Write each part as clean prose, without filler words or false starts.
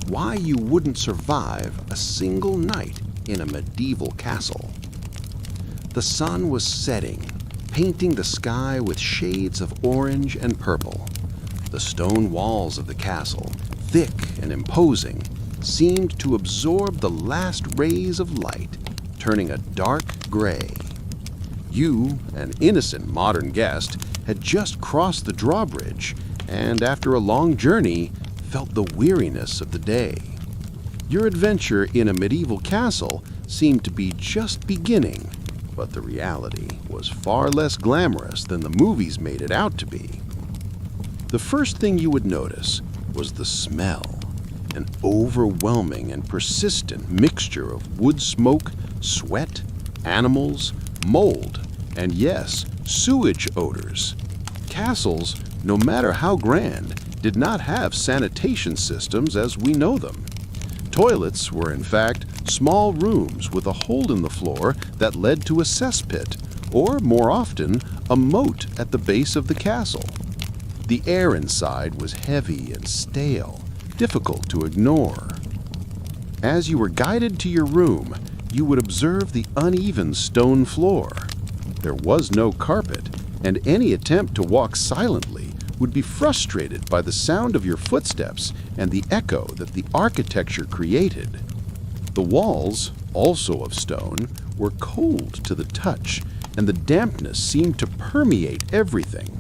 Why you wouldn't survive a single night in a medieval castle. The sun was setting, painting the sky with shades of orange and purple. The stone walls of the castle, thick and imposing, seemed to absorb the last rays of light, turning a dark gray. You, an innocent modern guest, had just crossed the drawbridge, and after a long journey, felt the weariness of the day. Your adventure in a medieval castle seemed to be just beginning, but the reality was far less glamorous than the movies made it out to be. The first thing you would notice was the smell, an overwhelming and persistent mixture of wood smoke, sweat, animals, mold, and yes, sewage odors. Castles, no matter how grand, did not have sanitation systems as we know them. Toilets were in fact small rooms with a hole in the floor that led to a cesspit, or more often, a moat at the base of the castle. The air inside was heavy and stale, difficult to ignore. As you were guided to your room, you would observe the uneven stone floor. There was no carpet, and any attempt to walk silently would be frustrated by the sound of your footsteps and the echo that the architecture created. The walls, also of stone, were cold to the touch, and the dampness seemed to permeate everything.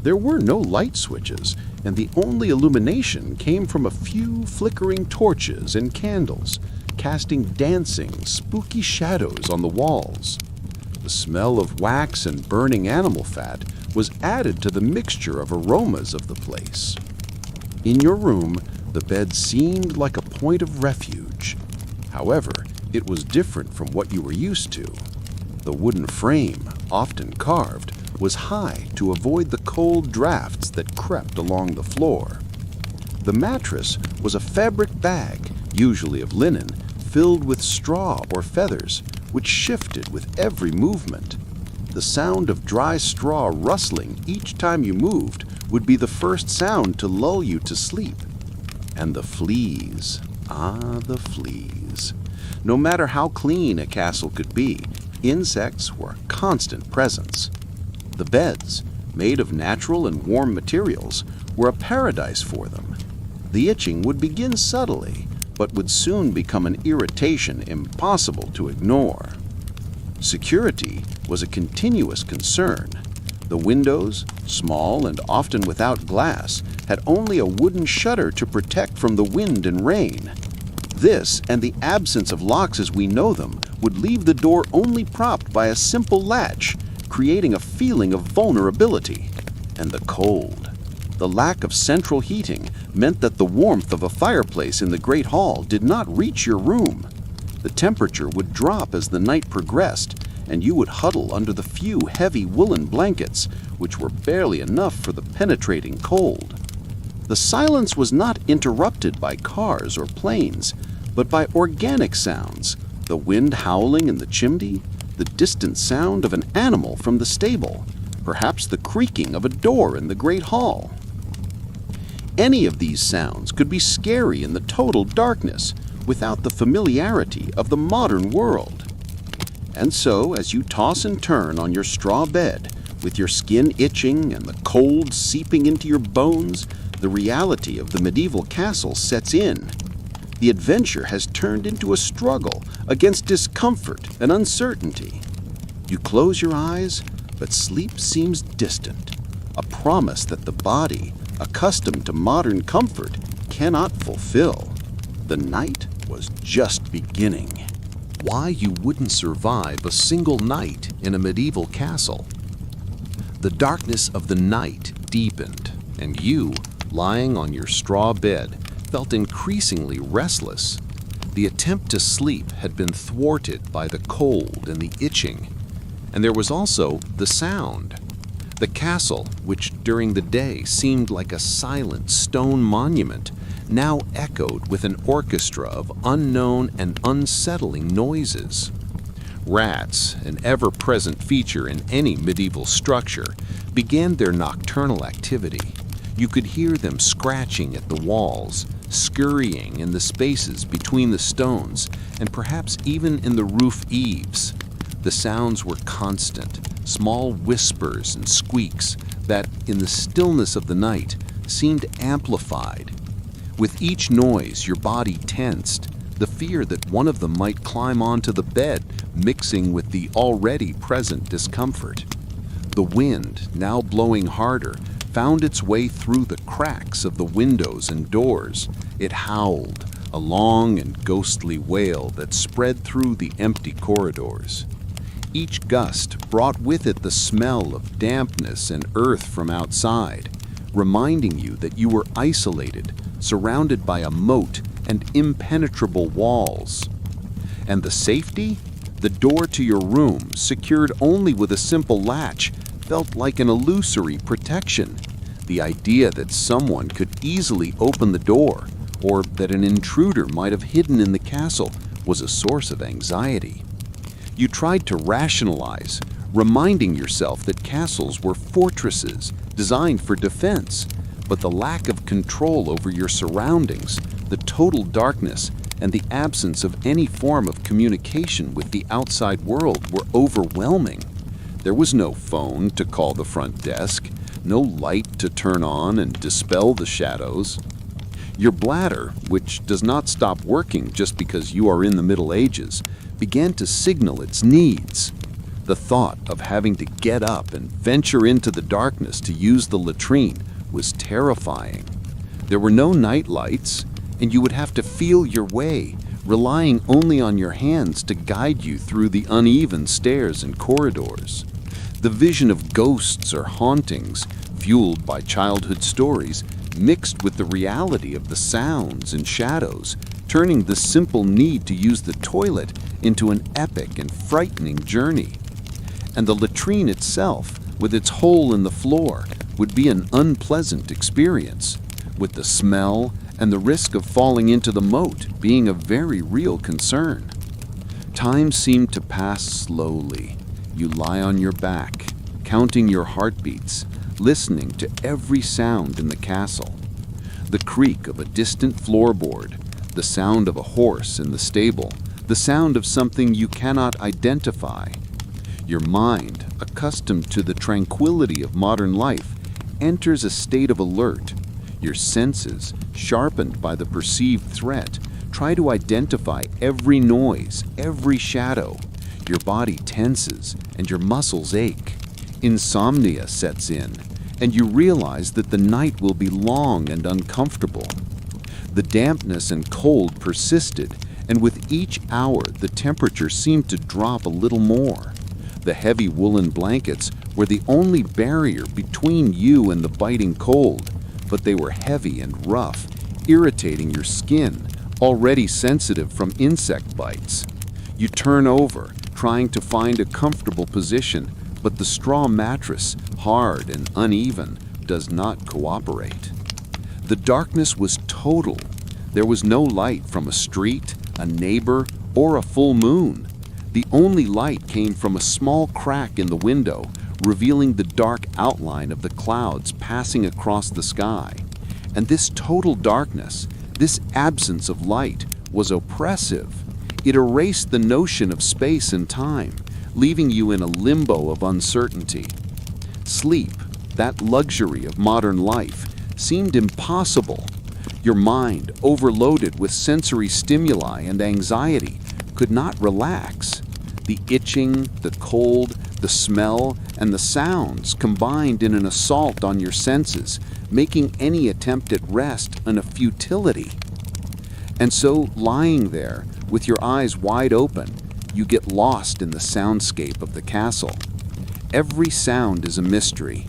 There were no light switches, and the only illumination came from a few flickering torches and candles, casting dancing, spooky shadows on the walls. The smell of wax and burning animal fat was added to the mixture of aromas of the place. In your room, the bed seemed like a point of refuge. However, it was different from what you were used to. The wooden frame, often carved, was high to avoid the cold drafts that crept along the floor. The mattress was a fabric bag, usually of linen, filled with straw or feathers, which shifted with every movement. The sound of dry straw rustling each time you moved would be the first sound to lull you to sleep. And the fleas, the fleas. No matter how clean a castle could be, insects were a constant presence. The beds, made of natural and warm materials, were a paradise for them. The itching would begin subtly, but would soon become an irritation impossible to ignore. Security was a continuous concern. The windows, small and often without glass, had only a wooden shutter to protect from the wind and rain. This, and the absence of locks as we know them, would leave the door only propped by a simple latch, creating a feeling of vulnerability. And the cold. The lack of central heating meant that the warmth of a fireplace in the great hall did not reach your room. The temperature would drop as the night progressed, and you would huddle under the few heavy woolen blankets, which were barely enough for the penetrating cold. The silence was not interrupted by cars or planes, but by organic sounds, the wind howling in the chimney, the distant sound of an animal from the stable, perhaps the creaking of a door in the great hall. Any of these sounds could be scary in the total darkness, without the familiarity of the modern world. And so, as you toss and turn on your straw bed, with your skin itching and the cold seeping into your bones, the reality of the medieval castle sets in. The adventure has turned into a struggle against discomfort and uncertainty. You close your eyes, but sleep seems distant, a promise that the body, accustomed to modern comfort, cannot fulfill. The night was just beginning. Why you wouldn't survive a single night in a medieval castle. The darkness of the night deepened, and you, lying on your straw bed, felt increasingly restless. The attempt to sleep had been thwarted by the cold and the itching, and there was also the sound. The castle, which during the day seemed like a silent stone monument, now echoed with an orchestra of unknown and unsettling noises. Rats, an ever-present feature in any medieval structure, began their nocturnal activity. You could hear them scratching at the walls, scurrying in the spaces between the stones and perhaps even in the roof eaves. The sounds were constant, small whispers and squeaks that, in the stillness of the night, seemed amplified. With each noise, your body tensed, the fear that one of them might climb onto the bed, mixing with the already present discomfort. The wind, now blowing harder, found its way through the cracks of the windows and doors. It howled, a long and ghostly wail that spread through the empty corridors. Each gust brought with it the smell of dampness and earth from outside, reminding you that you were isolated, surrounded by a moat and impenetrable walls. And the safety? The door to your room, secured only with a simple latch, felt like an illusory protection. The idea that someone could easily open the door, or that an intruder might have hidden in the castle, was a source of anxiety. You tried to rationalize, reminding yourself that castles were fortresses designed for defense, but the lack of control over your surroundings, the total darkness, and the absence of any form of communication with the outside world were overwhelming. There was no phone to call the front desk, no light to turn on and dispel the shadows. Your bladder, which does not stop working just because you are in the Middle Ages, began to signal its needs. The thought of having to get up and venture into the darkness to use the latrine was terrifying. There were no night lights, and you would have to feel your way, relying only on your hands to guide you through the uneven stairs and corridors. The vision of ghosts or hauntings, fueled by childhood stories, mixed with the reality of the sounds and shadows, turning the simple need to use the toilet into an epic and frightening journey. And the latrine itself, with its hole in the floor, would be an unpleasant experience, with the smell and the risk of falling into the moat being a very real concern. Time seemed to pass slowly. You lie on your back, counting your heartbeats, listening to every sound in the castle. The creak of a distant floorboard, the sound of a horse in the stable, the sound of something you cannot identify. Your mind, accustomed to the tranquility of modern life, enters a state of alert. Your senses, sharpened by the perceived threat, try to identify every noise, every shadow. Your body tenses and your muscles ache. Insomnia sets in, and you realize that the night will be long and uncomfortable. The dampness and cold persisted, and with each hour the temperature seemed to drop a little more. The heavy woolen blankets were the only barrier between you and the biting cold, but they were heavy and rough, irritating your skin, already sensitive from insect bites. You turn over, trying to find a comfortable position, but the straw mattress, hard and uneven, does not cooperate. The darkness was total. There was no light from a street, a neighbor, or a full moon. The only light came from a small crack in the window, revealing the dark outline of the clouds passing across the sky. And this total darkness, this absence of light, was oppressive. It erased the notion of space and time, leaving you in a limbo of uncertainty. Sleep, that luxury of modern life, seemed impossible. Your mind, overloaded with sensory stimuli and anxiety, could not relax. The itching, the cold, the smell, and the sounds combined in an assault on your senses, making any attempt at rest a futility. And so, lying there, with your eyes wide open, you get lost in the soundscape of the castle. Every sound is a mystery,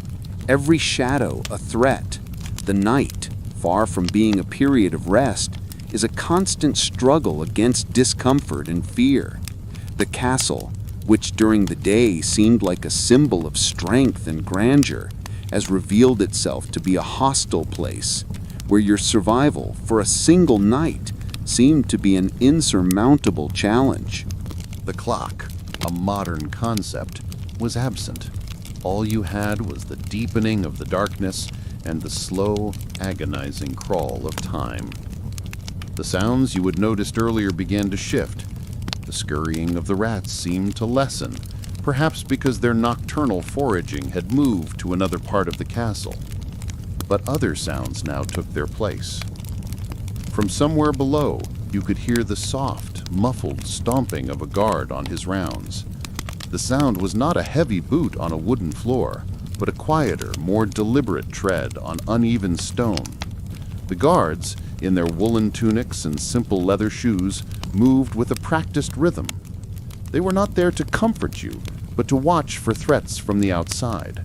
every shadow a threat. The night, far from being a period of rest, is a constant struggle against discomfort and fear. The castle, which during the day seemed like a symbol of strength and grandeur, has revealed itself to be a hostile place, where your survival for a single night seemed to be an insurmountable challenge. The clock, a modern concept, was absent. All you had was the deepening of the darkness and the slow, agonizing crawl of time. The sounds you had noticed earlier began to shift. The scurrying of the rats seemed to lessen, perhaps because their nocturnal foraging had moved to another part of the castle. But other sounds now took their place. From somewhere below, you could hear the soft, muffled stomping of a guard on his rounds. The sound was not a heavy boot on a wooden floor, but a quieter, more deliberate tread on uneven stone. The guards, in their woolen tunics and simple leather shoes, moved with a practiced rhythm. They were not there to comfort you, but to watch for threats from the outside.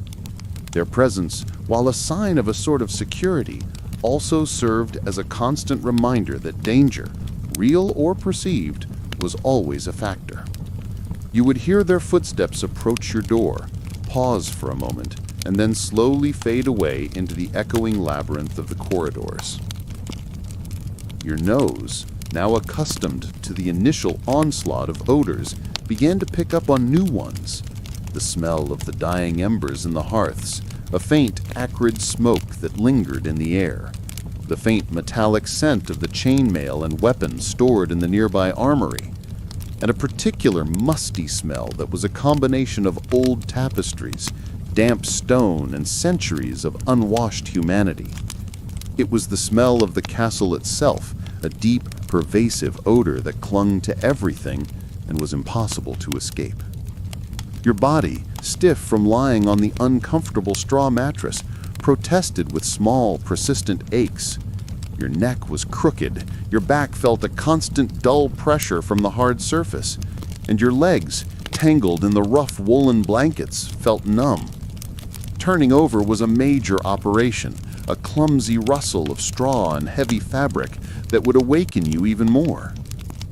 Their presence, while a sign of a sort of security, also served as a constant reminder that danger, real or perceived, was always a factor. You would hear their footsteps approach your door, pause for a moment, and then slowly fade away into the echoing labyrinth of the corridors. Your nose, now accustomed to the initial onslaught of odors, began to pick up on new ones. The smell of the dying embers in the hearths, a faint, acrid smoke that lingered in the air, the faint metallic scent of the chainmail and weapons stored in the nearby armory, and a particular musty smell that was a combination of old tapestries, damp stone, and centuries of unwashed humanity. It was the smell of the castle itself, a deep, pervasive odor that clung to everything and was impossible to escape. Your body, stiff from lying on the uncomfortable straw mattress, protested with small, persistent aches. Your neck was crooked, your back felt a constant dull pressure from the hard surface, and your legs, tangled in the rough woolen blankets, felt numb. Turning over was a major operation, a clumsy rustle of straw and heavy fabric that would awaken you even more.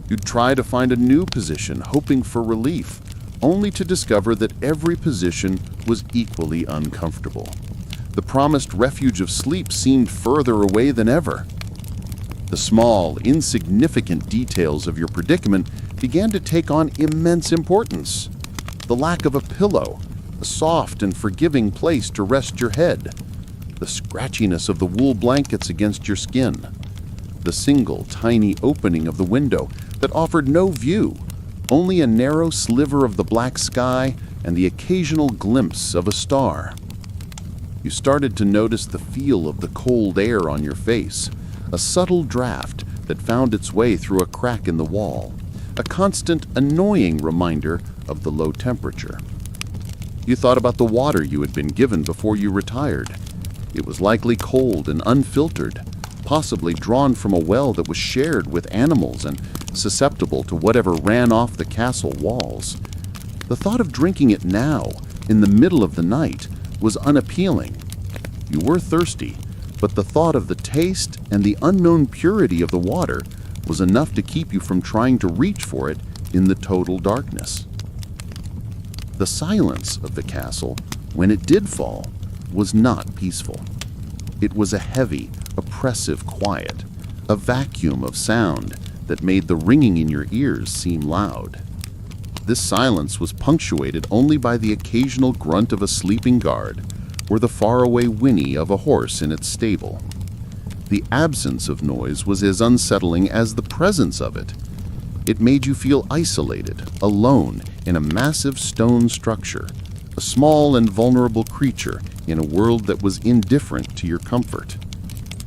You'd try to find a new position, hoping for relief, only to discover that every position was equally uncomfortable. The promised refuge of sleep seemed further away than ever. The small, insignificant details of your predicament began to take on immense importance. The lack of a pillow, a soft and forgiving place to rest your head, the scratchiness of the wool blankets against your skin, the single, tiny opening of the window that offered no view, only a narrow sliver of the black sky and the occasional glimpse of a star. You started to notice the feel of the cold air on your face, a subtle draft that found its way through a crack in the wall, a constant, annoying reminder of the low temperature. You thought about the water you had been given before you retired. It was likely cold and unfiltered, possibly drawn from a well that was shared with animals and susceptible to whatever ran off the castle walls. The thought of drinking it now, in the middle of the night, was unappealing. You were thirsty, but the thought of the taste and the unknown purity of the water was enough to keep you from trying to reach for it in the total darkness. The silence of the castle, when it did fall, was not peaceful. It was a heavy, oppressive quiet, a vacuum of sound that made the ringing in your ears seem loud. This silence was punctuated only by the occasional grunt of a sleeping guard or the faraway whinny of a horse in its stable. The absence of noise was as unsettling as the presence of it. It made you feel isolated, alone, in a massive stone structure, a small and vulnerable creature in a world that was indifferent to your comfort.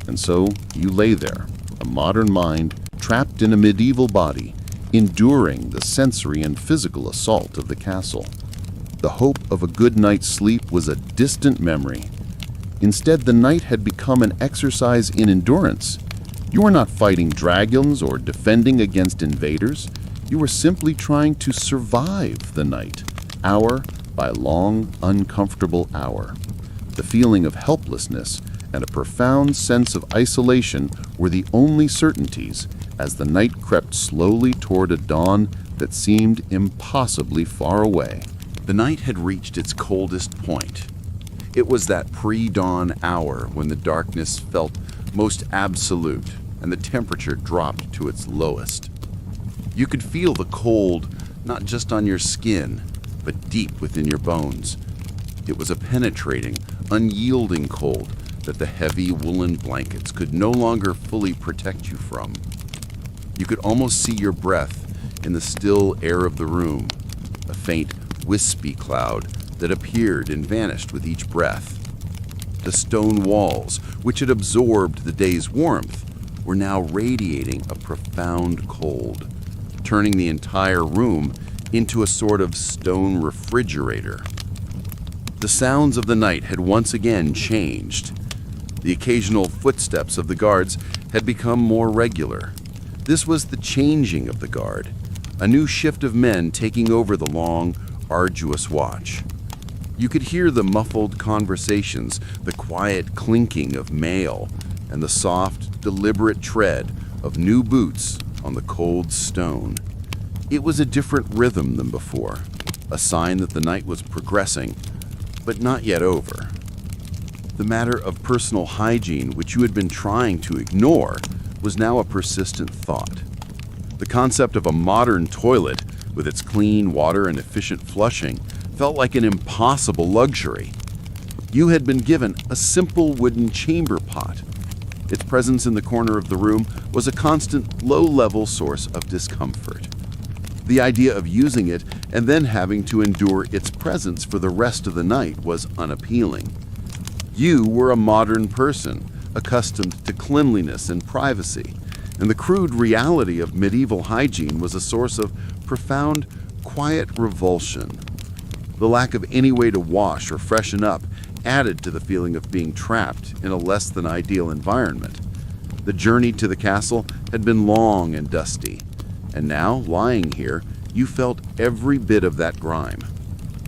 And so you lay there, a modern mind trapped in a medieval body, enduring the sensory and physical assault of the castle. The hope of a good night's sleep was a distant memory. Instead, the night had become an exercise in endurance. You were not fighting dragons or defending against invaders. You were simply trying to survive the night, hour by long, uncomfortable hour. The feeling of helplessness and a profound sense of isolation were the only certainties as the night crept slowly toward a dawn that seemed impossibly far away. The night had reached its coldest point. It was that pre-dawn hour when the darkness felt most absolute and the temperature dropped to its lowest. You could feel the cold not just on your skin, but deep within your bones. It was a penetrating, unyielding cold that the heavy woolen blankets could no longer fully protect you from. You could almost see your breath in the still air of the room, a faint, wispy cloud that appeared and vanished with each breath. The stone walls, which had absorbed the day's warmth, were now radiating a profound cold, turning the entire room into a sort of stone refrigerator. The sounds of the night had once again changed. The occasional footsteps of the guards had become more regular. This was the changing of the guard, a new shift of men taking over the long, arduous watch. You could hear the muffled conversations, the quiet clinking of mail, and the soft, deliberate tread of new boots on the cold stone. It was a different rhythm than before, a sign that the night was progressing, but not yet over. The matter of personal hygiene, which you had been trying to ignore, was now a persistent thought. The concept of a modern toilet, with its clean water and efficient flushing, felt like an impossible luxury. You had been given a simple wooden chamber pot. Its presence in the corner of the room was a constant, low-level source of discomfort. The idea of using it and then having to endure its presence for the rest of the night was unappealing. You were a modern person, accustomed to cleanliness and privacy, and the crude reality of medieval hygiene was a source of profound, quiet revulsion. The lack of any way to wash or freshen up added to the feeling of being trapped in a less than ideal environment. The journey to the castle had been long and dusty, and now, lying here, you felt every bit of that grime.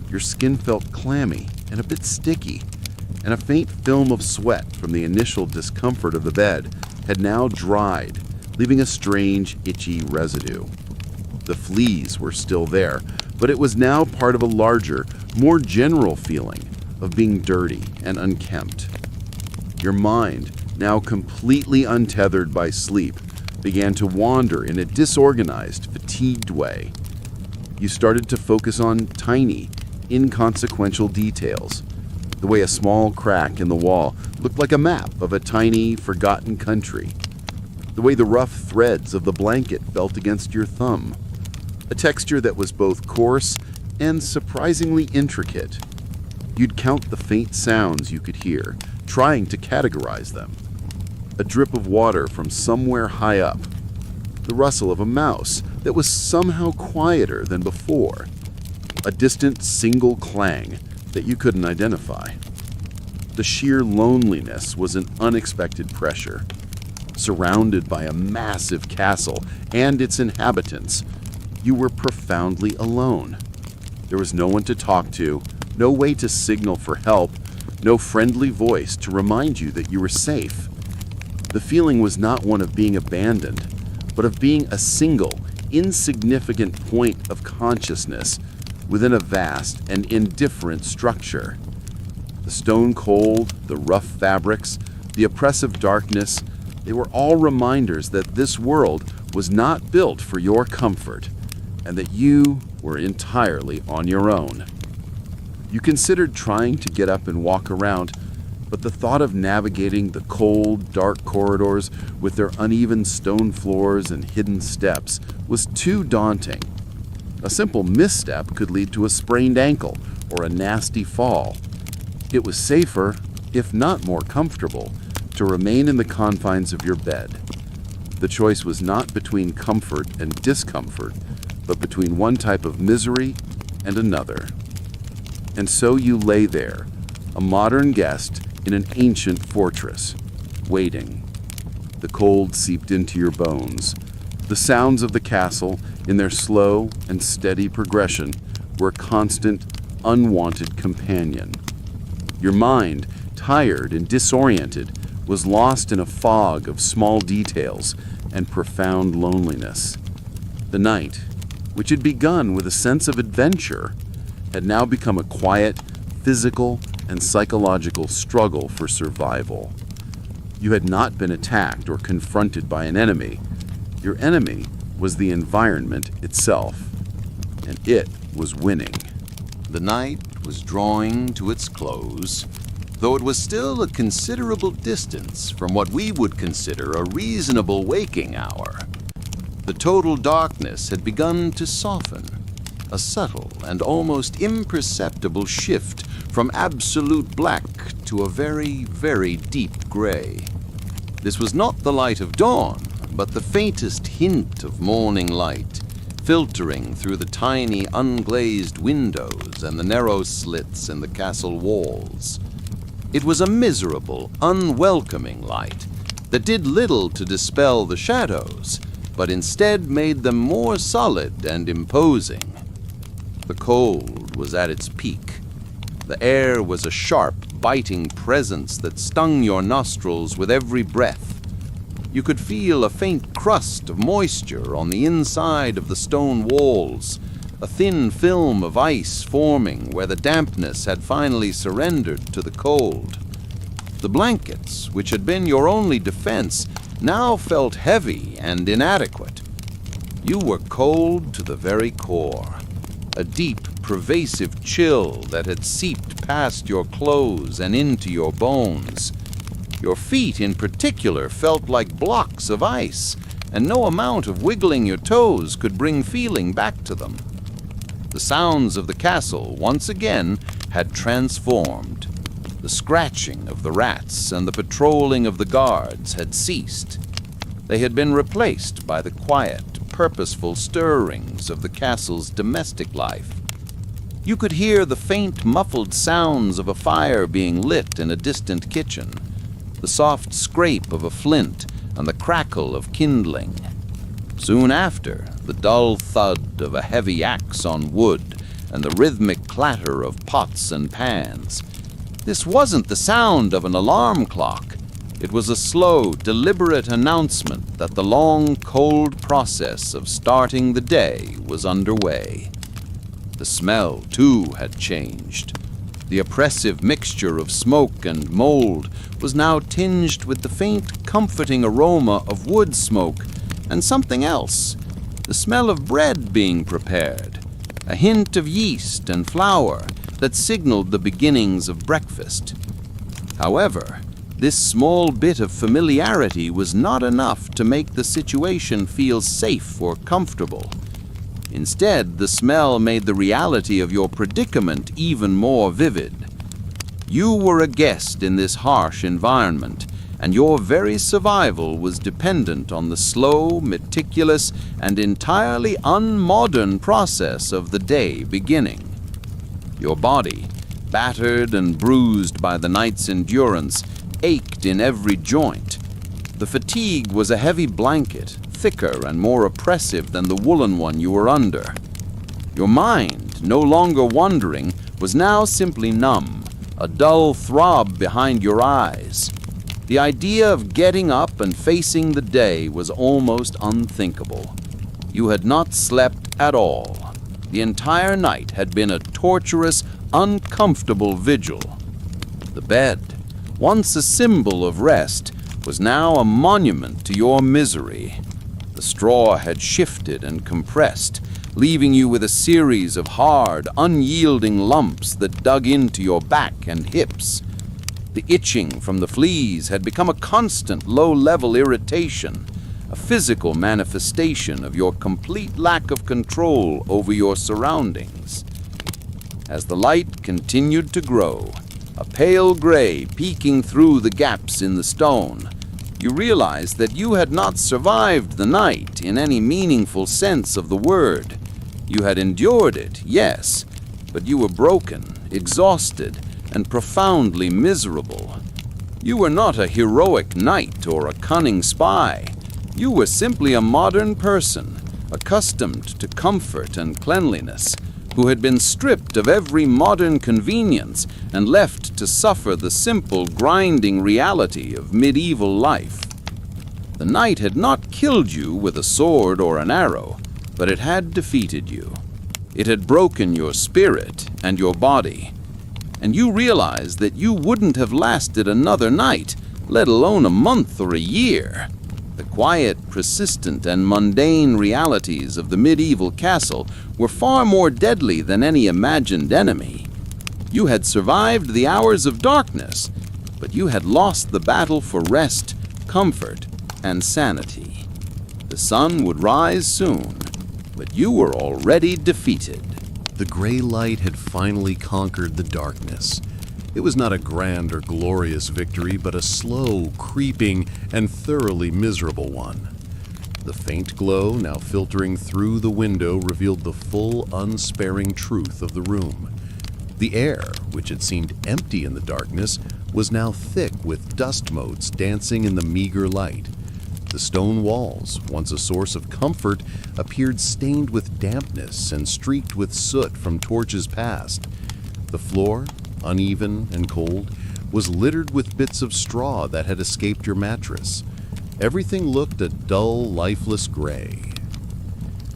Your skin felt clammy and a bit sticky, and a faint film of sweat from the initial discomfort of the bed had now dried, leaving a strange, itchy residue. The fleas were still there, but it was now part of a larger, more general feeling of being dirty and unkempt. Your mind, now completely untethered by sleep, began to wander in a disorganized, fatigued way. You started to focus on tiny, inconsequential details, the way a small crack in the wall looked like a map of a tiny, forgotten country, the way the rough threads of the blanket felt against your thumb, a texture that was both coarse and surprisingly intricate. You'd count the faint sounds you could hear, trying to categorize them. A drip of water from somewhere high up, the rustle of a mouse that was somehow quieter than before, a distant single clang that you couldn't identify. The sheer loneliness was an unexpected pressure. Surrounded by a massive castle and its inhabitants, you were profoundly alone. There was no one to talk to, no way to signal for help, no friendly voice to remind you that you were safe. The feeling was not one of being abandoned, but of being a single, insignificant point of consciousness within a vast and indifferent structure. The stone cold, the rough fabrics, the oppressive darkness, they were all reminders that this world was not built for your comfort, and that you were entirely on your own. You considered trying to get up and walk around, but the thought of navigating the cold, dark corridors with their uneven stone floors and hidden steps was too daunting. A simple misstep could lead to a sprained ankle or a nasty fall. It was safer, if not more comfortable, to remain in the confines of your bed. The choice was not between comfort and discomfort, but between one type of misery and another. And so you lay there, a modern guest in an ancient fortress, waiting. The cold seeped into your bones. The sounds of the castle, in their slow and steady progression, were a constant, unwanted companion. Your mind, tired and disoriented, was lost in a fog of small details and profound loneliness. The night, which had begun with a sense of adventure, had now become a quiet, physical, and psychological struggle for survival. You had not been attacked or confronted by an enemy. Your enemy was the environment itself, and it was winning. The night was drawing to its close, though it was still a considerable distance from what we would consider a reasonable waking hour. The total darkness had begun to soften, a subtle and almost imperceptible shift from absolute black to a very, very deep gray. This was not the light of dawn, but the faintest hint of morning light, filtering through the tiny unglazed windows and the narrow slits in the castle walls. It was a miserable, unwelcoming light that did little to dispel the shadows, but instead made them more solid and imposing. The cold was at its peak. The air was a sharp, biting presence that stung your nostrils with every breath. You could feel a faint crust of moisture on the inside of the stone walls, a thin film of ice forming where the dampness had finally surrendered to the cold. The blankets, which had been your only defense, now felt heavy and inadequate. You were cold to the very core, a deep, pervasive chill that had seeped past your clothes and into your bones. Your feet in particular felt like blocks of ice, and no amount of wiggling your toes could bring feeling back to them. The sounds of the castle, once again, had transformed. The scratching of the rats and the patrolling of the guards had ceased. They had been replaced by the quiet, purposeful stirrings of the castle's domestic life. You could hear the faint, muffled sounds of a fire being lit in a distant kitchen, the soft scrape of a flint and the crackle of kindling. Soon after, the dull thud of a heavy axe on wood and the rhythmic clatter of pots and pans. This wasn't the sound of an alarm clock. It was a slow, deliberate announcement that the long, cold process of starting the day was underway. The smell, too, had changed. The oppressive mixture of smoke and mold was now tinged with the faint, comforting aroma of wood smoke and something else, the smell of bread being prepared, a hint of yeast and flour that signaled the beginnings of breakfast. However, this small bit of familiarity was not enough to make the situation feel safe or comfortable. Instead, the smell made the reality of your predicament even more vivid. You were a guest in this harsh environment, and your very survival was dependent on the slow, meticulous, and entirely unmodern process of the day beginning. Your body, battered and bruised by the night's endurance, ached in every joint. The fatigue was a heavy blanket, thicker and more oppressive than the woolen one you were under. Your mind, no longer wandering, was now simply numb, a dull throb behind your eyes. The idea of getting up and facing the day was almost unthinkable. You had not slept at all. The entire night had been a torturous, uncomfortable vigil. The bed, once a symbol of rest, was now a monument to your misery. The straw had shifted and compressed, leaving you with a series of hard, unyielding lumps that dug into your back and hips. The itching from the fleas had become a constant low-level irritation, a physical manifestation of your complete lack of control over your surroundings. As the light continued to grow, a pale gray peeking through the gaps in the stone, you realized that you had not survived the night in any meaningful sense of the word. You had endured it, yes, but you were broken, exhausted, and profoundly miserable. You were not a heroic knight or a cunning spy. You were simply a modern person, accustomed to comfort and cleanliness, who had been stripped of every modern convenience and left to suffer the simple, grinding reality of medieval life. The night had not killed you with a sword or an arrow, but it had defeated you. It had broken your spirit and your body, and you realized that you wouldn't have lasted another night, let alone a month or a year. The quiet, persistent, and mundane realities of the medieval castle were far more deadly than any imagined enemy. You had survived the hours of darkness, but you had lost the battle for rest, comfort, and sanity. The sun would rise soon, but you were already defeated. The gray light had finally conquered the darkness. It was not a grand or glorious victory, but a slow, creeping, and thoroughly miserable one. The faint glow now filtering through the window revealed the full, unsparing truth of the room. The air, which had seemed empty in the darkness, was now thick with dust motes dancing in the meager light. The stone walls, once a source of comfort, appeared stained with dampness and streaked with soot from torches past. The floor, uneven and cold, was littered with bits of straw that had escaped your mattress. Everything looked a dull, lifeless gray.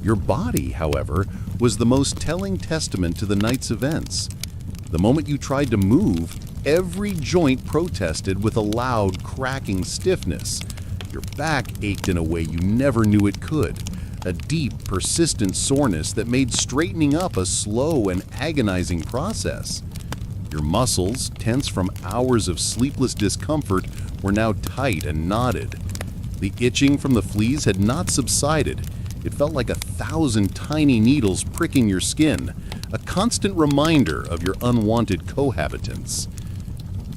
Your body, however, was the most telling testament to the night's events. The moment you tried to move, every joint protested with a loud, cracking stiffness. Your back ached in a way you never knew it could, a deep, persistent soreness that made straightening up a slow and agonizing process. Your muscles, tense from hours of sleepless discomfort, were now tight and knotted. The itching from the fleas had not subsided. It felt like 1,000 tiny needles pricking your skin, a constant reminder of your unwanted cohabitants.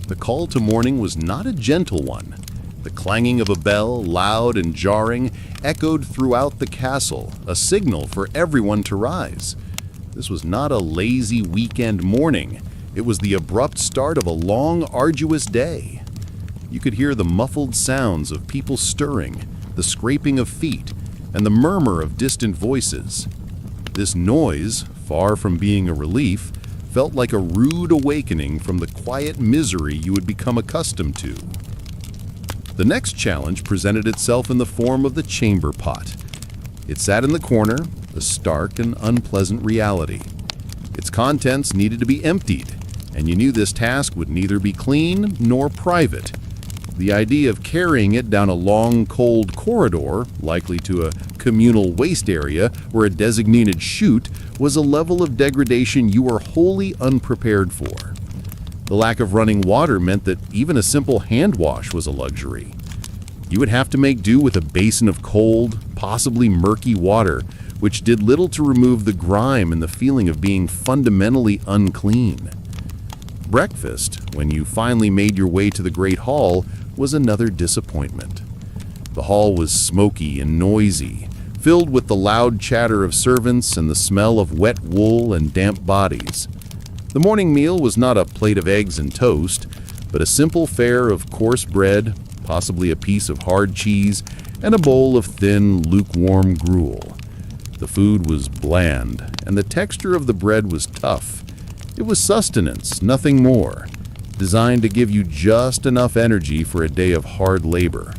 The call to morning was not a gentle one. The clanging of a bell, loud and jarring, echoed throughout the castle, a signal for everyone to rise. This was not a lazy weekend morning. It was the abrupt start of a long, arduous day. You could hear the muffled sounds of people stirring, the scraping of feet, and the murmur of distant voices. This noise, far from being a relief, felt like a rude awakening from the quiet misery you had become accustomed to. The next challenge presented itself in the form of the chamber pot. It sat in the corner, a stark and unpleasant reality. Its contents needed to be emptied, and you knew this task would neither be clean nor private. The idea of carrying it down a long, cold corridor, likely to a communal waste area or a designated chute, was a level of degradation you were wholly unprepared for. The lack of running water meant that even a simple hand wash was a luxury. You would have to make do with a basin of cold, possibly murky water, which did little to remove the grime and the feeling of being fundamentally unclean. Breakfast, when you finally made your way to the Great Hall, was another disappointment. The hall was smoky and noisy, filled with the loud chatter of servants and the smell of wet wool and damp bodies. The morning meal was not a plate of eggs and toast, but a simple fare of coarse bread, possibly a piece of hard cheese, and a bowl of thin, lukewarm gruel. The food was bland, and the texture of the bread was tough. It was sustenance, nothing more, designed to give you just enough energy for a day of hard labor.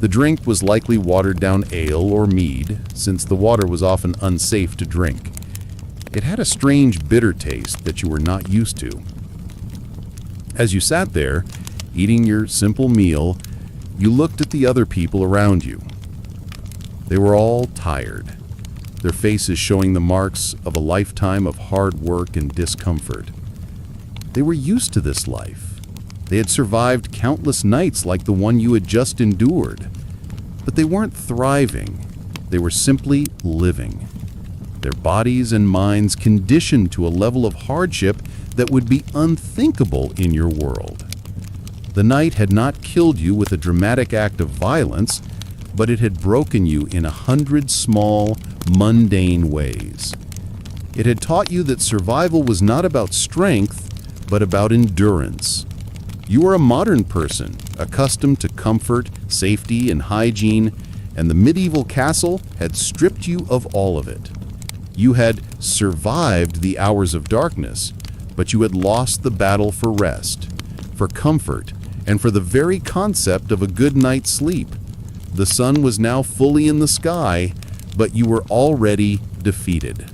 The drink was likely watered-down ale or mead, since the water was often unsafe to drink. It had a strange bitter taste that you were not used to. As you sat there, eating your simple meal, you looked at the other people around you. They were all tired, their faces showing the marks of a lifetime of hard work and discomfort. They were used to this life. They had survived countless nights like the one you had just endured. But they weren't thriving. They were simply living. Their bodies and minds conditioned to a level of hardship that would be unthinkable in your world. The night had not killed you with a dramatic act of violence, but it had broken you in 100 small, mundane ways. It had taught you that survival was not about strength, but about endurance. You were a modern person, accustomed to comfort, safety, and hygiene, and the medieval castle had stripped you of all of it. You had survived the hours of darkness, but you had lost the battle for rest, for comfort, and for the very concept of a good night's sleep. The sun was now fully in the sky, but you were already defeated.